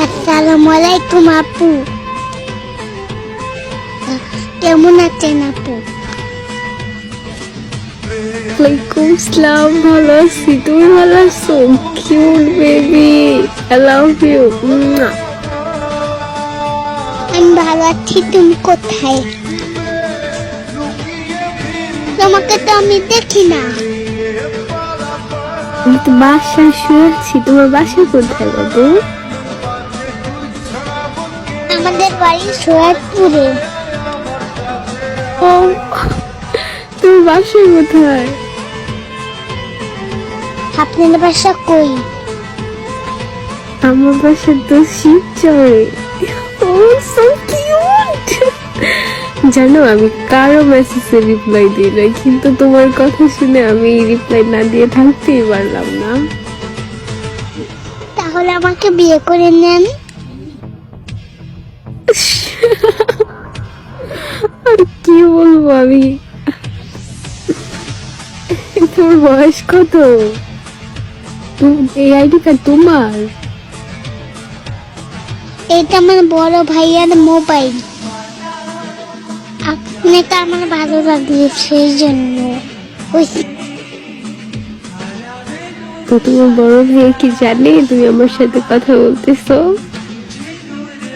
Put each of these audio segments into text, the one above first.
আসসালামু আলাইকুম আপু। কেমন আছেন আপু? ওয়ালাইকুম আসসালাম, ভালো আছি। তুমি ভালো আছো? Cute baby, I love you. আমি ভালো আছি। তুমি কোথায়? তোমাকে তো আমি দেখি না। আমি তো বাসায় শুয়েছি। তোমার বাসা কোথায় বাবু? আমাদের বাড়ি সৈয়দপুরে। ও, তোমার বাসা কোথায়? আপনার বাসা কই? আমার বাসা তো শিবচরে। ও সো কিউট। জানো, আমি কারো মেসেজে রিপ্লাই দিই না, কিন্তু তোমার কথা শুনে আমি রিপ্লাই না দিয়ে থাকতেই পারলাম না। তাহলে আমাকে বিয়ে করে নেন। আর কি বলবো আমি। তোর বয়স কত? এই আইডি কার্ড তোমার? এটা আমার বড় ভাইয়ার মোবাইল। আপনাকে আমার ভালো লাগছে সেই জন্য। তো তোমার বড় ভাই কি জানে তুমি আমার সাথে কথা বলতেছো?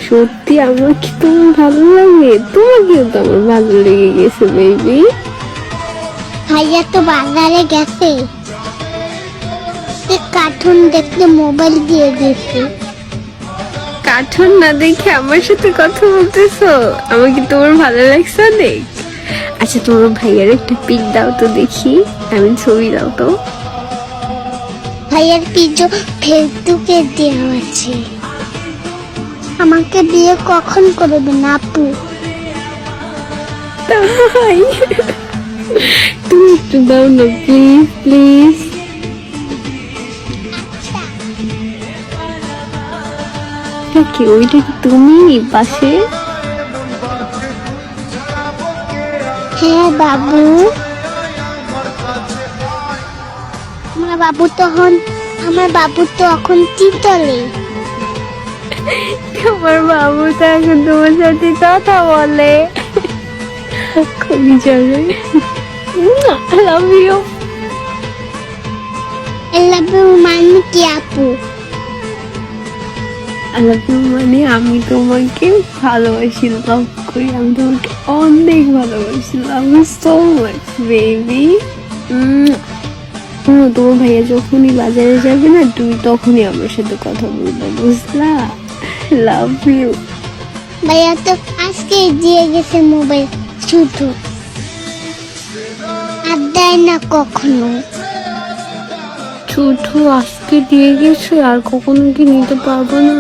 সত্যি আমার কি তোমার ভালো লাগে? তোমাকেও তো আমার ভালো লেগে গেছে বেবি। ভাইয়া তো বাজারে গেছে, কার্টুন দেখতে মোবাইল দিয়ে গেছে। কার্টুন না দেখে আমার সাথে কথা বলতেছো? আমাকে তোমার ভালো লাগছে অনেক। আচ্ছা, তোমার ভাইয়ার একটা পিক দাও তো দেখি। আমি ছবি দাও তো। ভাইয়ার পিজো ফেসবুকে দেওয়া আছে। আমাকে বিয়ে কখন করবেন আপু? তাই? তুমি একটু দাও না প্লিজ প্লিজ। কি ওইটা কি তুমি পাশে? হ্যাঁ বাবু। আমার বাবু তো এখন তিতলে। তোমার বাবু তো এখন তোমার সাথে কথা বলে। খুবই জোরে। I love you. I love you মানে কি আপু? I love you মানে আমি তোমাকে ভালোবাসি, লাভ করি। আমি তোমাকে অনেক ভালোবাসি, love you so much baby. তোমার ভাইয়া যখনই বাজারে যাবে না, তুমি তখনই আমার সাথে কথা বলবে, বুঝলা? Love you. ভাইয়া তো আজকে দিয়ে গেছে মোবাইল, শুধু আর দেয় না কখনো। শুধু আজকে দিয়ে গেছে, আর কখনো কি নিতে পারবো না?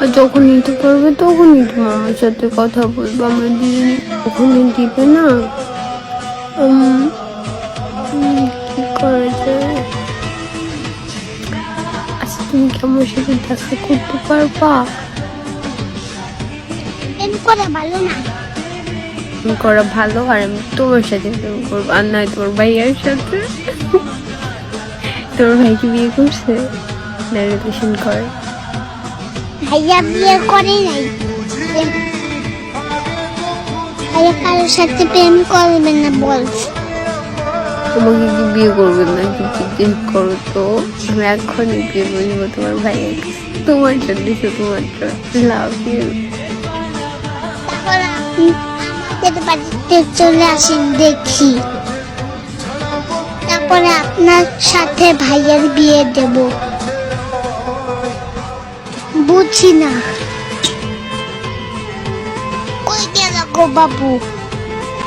আর যখন নিতে পারবে তখনই তোমার আমার সাথে কথা বলবো। আমরা দুজনে কখনই দিবে না। কি করা যায়? আচ্ছা, তুমি কি আমার সাথে দেখা করতে পারবা? প্রেম করা ভালো না? করা ভালো, আর আমি তোমার সাথে প্রেম করবো, আর নয় তোমার ভাইয়ের সাথে। তোমার ভাই কি বিয়ে করছে না রিলেশন করে? ভাইয়া বিয়ে করে নাই। ভাইয়া কারোর সাথে প্রেম করবে না বলছে। তোমাকে কি বিয়ে করবে না কি জিজ্ঞেস করো তো? আমি এখনই বিয়ে করবো তোমার ভাইয়ের কাছে। তোমার জন্য, শুধুমাত্র। Love you. তারপর আপনি আমাদের বাড়িতে চলে আসেন দেখি। তারপরে আপনার সাথে ভাইয়ার বিয়ে দেব। বুঝি না কই গেল গো বাবু?